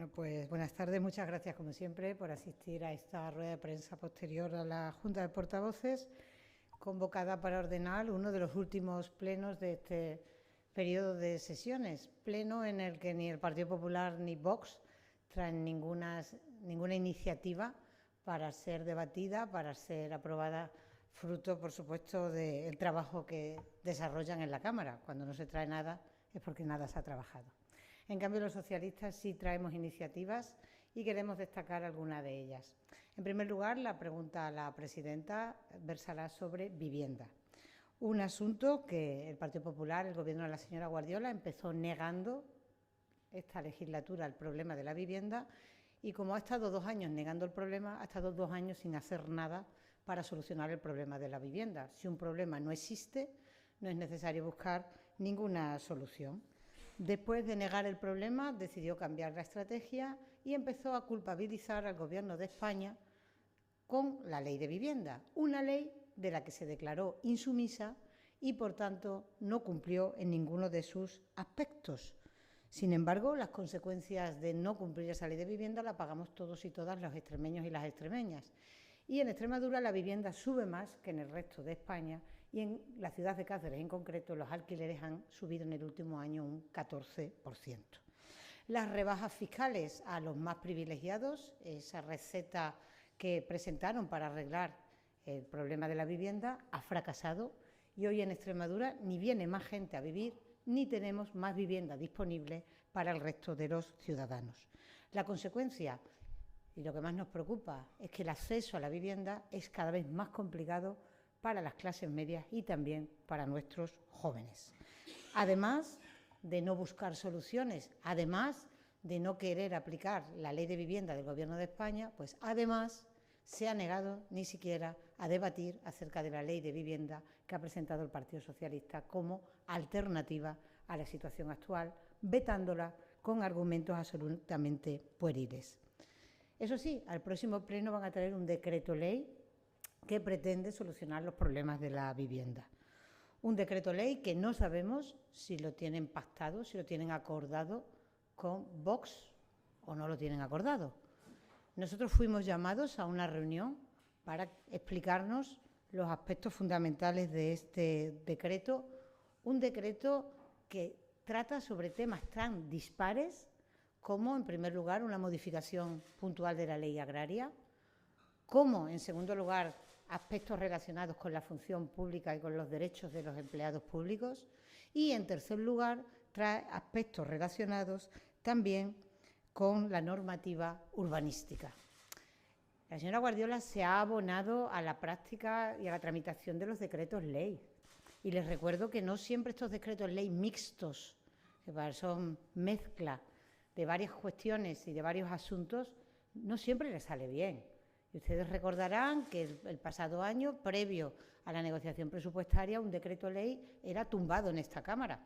Bueno, pues buenas tardes. Muchas gracias, como siempre, por asistir a esta rueda de prensa posterior a la Junta de Portavoces, convocada para ordenar uno de los últimos plenos de este periodo de sesiones. Pleno en el que ni el Partido Popular ni Vox traen ninguna iniciativa para ser debatida, para ser aprobada, fruto, por supuesto, del trabajo que desarrollan en la Cámara. Cuando no se trae nada es porque nada se ha trabajado. En cambio, los socialistas sí traemos iniciativas y queremos destacar alguna de ellas. En primer lugar, la pregunta a la presidenta versará sobre vivienda. Un asunto que el Partido Popular, el Gobierno de la señora Guardiola, empezó negando esta legislatura el problema de la vivienda y como ha estado 2 años negando el problema, ha estado 2 años sin hacer nada para solucionar el problema de la vivienda. Si un problema no existe, no es necesario buscar ninguna solución. Después de negar el problema, decidió cambiar la estrategia y empezó a culpabilizar al Gobierno de España con la Ley de Vivienda, una ley de la que se declaró insumisa y, por tanto, no cumplió en ninguno de sus aspectos. Sin embargo, las consecuencias de no cumplir esa Ley de Vivienda la pagamos todos y todas los extremeños y las extremeñas. Y en Extremadura la vivienda sube más que en el resto de España y en la ciudad de Cáceres en concreto los alquileres han subido en el último año un 14%. Las rebajas fiscales a los más privilegiados, esa receta que presentaron para arreglar el problema de la vivienda, ha fracasado y hoy en Extremadura ni viene más gente a vivir ni tenemos más vivienda disponible para el resto de los ciudadanos. La consecuencia, y lo que más nos preocupa, es que el acceso a la vivienda es cada vez más complicado para las clases medias y también para nuestros jóvenes. Además de no buscar soluciones, además de no querer aplicar la Ley de Vivienda del Gobierno de España, pues además se ha negado ni siquiera a debatir acerca de la Ley de Vivienda que ha presentado el Partido Socialista como alternativa a la situación actual, vetándola con argumentos absolutamente pueriles. Eso sí, al próximo pleno van a traer un decreto ley que pretende solucionar los problemas de la vivienda. Un decreto ley que no sabemos si lo tienen pactado, si lo tienen acordado con Vox o no lo tienen acordado. Nosotros fuimos llamados a una reunión para explicarnos los aspectos fundamentales de este decreto, un decreto que trata sobre temas tan dispares como, en primer lugar, una modificación puntual de la ley agraria, como, en segundo lugar, aspectos relacionados con la función pública y con los derechos de los empleados públicos y, en tercer lugar, trae aspectos relacionados también con la normativa urbanística. La señora Guardiola se ha abonado a la práctica y a la tramitación de los decretos ley. Y les recuerdo que no siempre estos decretos ley mixtos, que son mezcla de varias cuestiones y de varios asuntos, no siempre les sale bien. Y ustedes recordarán que el pasado año, previo a la negociación presupuestaria, un decreto ley era tumbado en esta Cámara.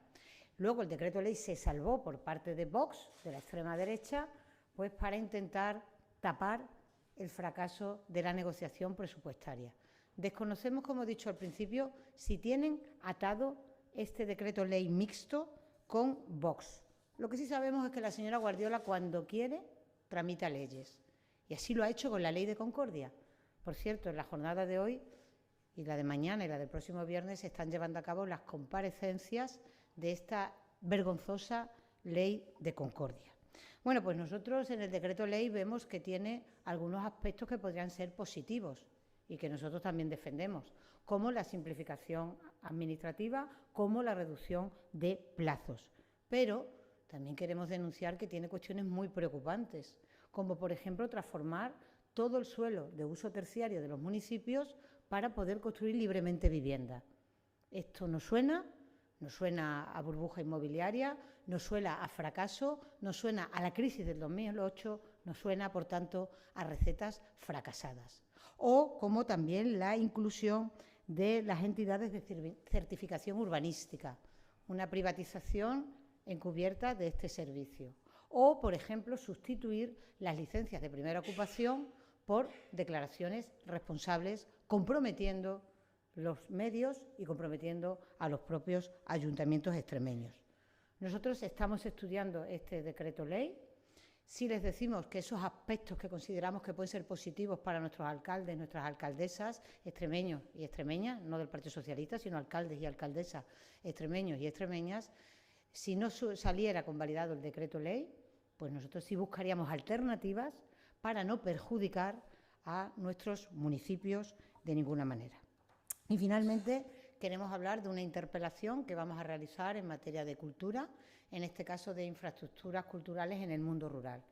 Luego el decreto ley se salvó por parte de Vox, de la extrema derecha, pues para intentar tapar el fracaso de la negociación presupuestaria. Desconocemos, como he dicho al principio, si tienen atado este decreto ley mixto con Vox. Lo que sí sabemos es que la señora Guardiola, cuando quiere, tramita leyes. Y así lo ha hecho con la Ley de Concordia. Por cierto, en la jornada de hoy y la de mañana y la del próximo viernes se están llevando a cabo las comparecencias de esta vergonzosa Ley de Concordia. Bueno, pues nosotros en el decreto ley vemos que tiene algunos aspectos que podrían ser positivos y que nosotros también defendemos, como la simplificación administrativa, como la reducción de plazos. Pero también queremos denunciar que tiene cuestiones muy preocupantes, como por ejemplo transformar todo el suelo de uso terciario de los municipios para poder construir libremente vivienda. Esto nos suena a burbuja inmobiliaria, nos suena a fracaso, nos suena a la crisis del 2008, nos suena, por tanto, a recetas fracasadas. O como también la inclusión de las entidades de certificación urbanística, una privatización encubierta de este servicio. O, por ejemplo, sustituir las licencias de primera ocupación por declaraciones responsables, comprometiendo los medios y comprometiendo a los propios ayuntamientos extremeños. Nosotros estamos estudiando este decreto ley. Si les decimos que esos aspectos que consideramos que pueden ser positivos para nuestros alcaldes, nuestras alcaldesas, extremeños y extremeñas, no del Partido Socialista, sino alcaldes y alcaldesas extremeños y extremeñas, si no saliera convalidado el decreto ley, pues nosotros sí buscaríamos alternativas para no perjudicar a nuestros municipios de ninguna manera. Y finalmente queremos hablar de una interpelación que vamos a realizar en materia de cultura, en este caso de infraestructuras culturales en el mundo rural.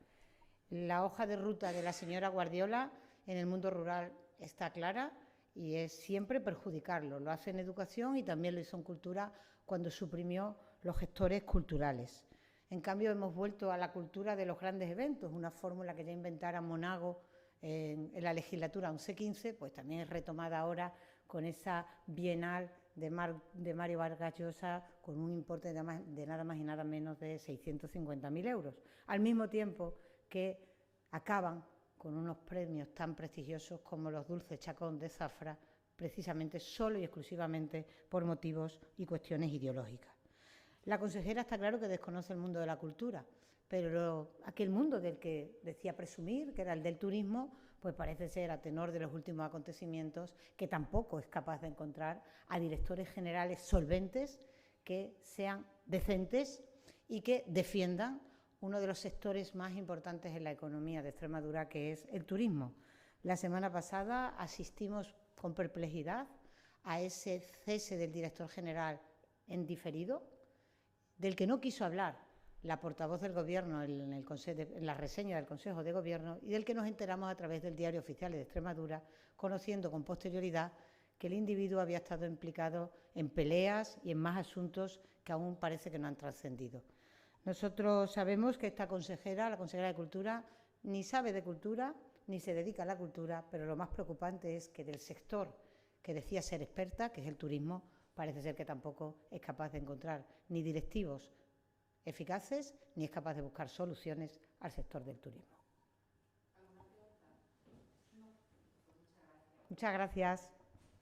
La hoja de ruta de la señora Guardiola en el mundo rural está clara y es siempre perjudicarlo. Lo hace en educación y también lo hizo en cultura cuando suprimió los gestores culturales. En cambio, hemos vuelto a la cultura de los grandes eventos, una fórmula que ya inventara Monago en la legislatura 11-15, pues también es retomada ahora con esa bienal de Mario Vargas Llosa con un importe de nada más y nada menos de 650.000 euros, al mismo tiempo que acaban con unos premios tan prestigiosos como los Dulces Chacón de Zafra, precisamente solo y exclusivamente por motivos y cuestiones ideológicas. La consejera está claro que desconoce el mundo de la cultura, pero aquel mundo del que decía presumir, que era el del turismo, pues parece ser, a tenor de los últimos acontecimientos, que tampoco es capaz de encontrar a directores generales solventes que sean decentes y que defiendan uno de los sectores más importantes en la economía de Extremadura, que es el turismo. La semana pasada asistimos con perplejidad a ese cese del director general en diferido, del que no quiso hablar la portavoz del Gobierno en la reseña del Consejo de Gobierno y del que nos enteramos a través del Diario Oficial de Extremadura, conociendo con posterioridad que el individuo había estado implicado en peleas y en más asuntos que aún parece que no han trascendido. Nosotros sabemos que esta consejera, la consejera de Cultura, ni sabe de cultura ni se dedica a la cultura, pero lo más preocupante es que del sector que decía ser experta, que es el turismo, parece ser que tampoco es capaz de encontrar ni directivos eficaces ni es capaz de buscar soluciones al sector del turismo. Muchas gracias.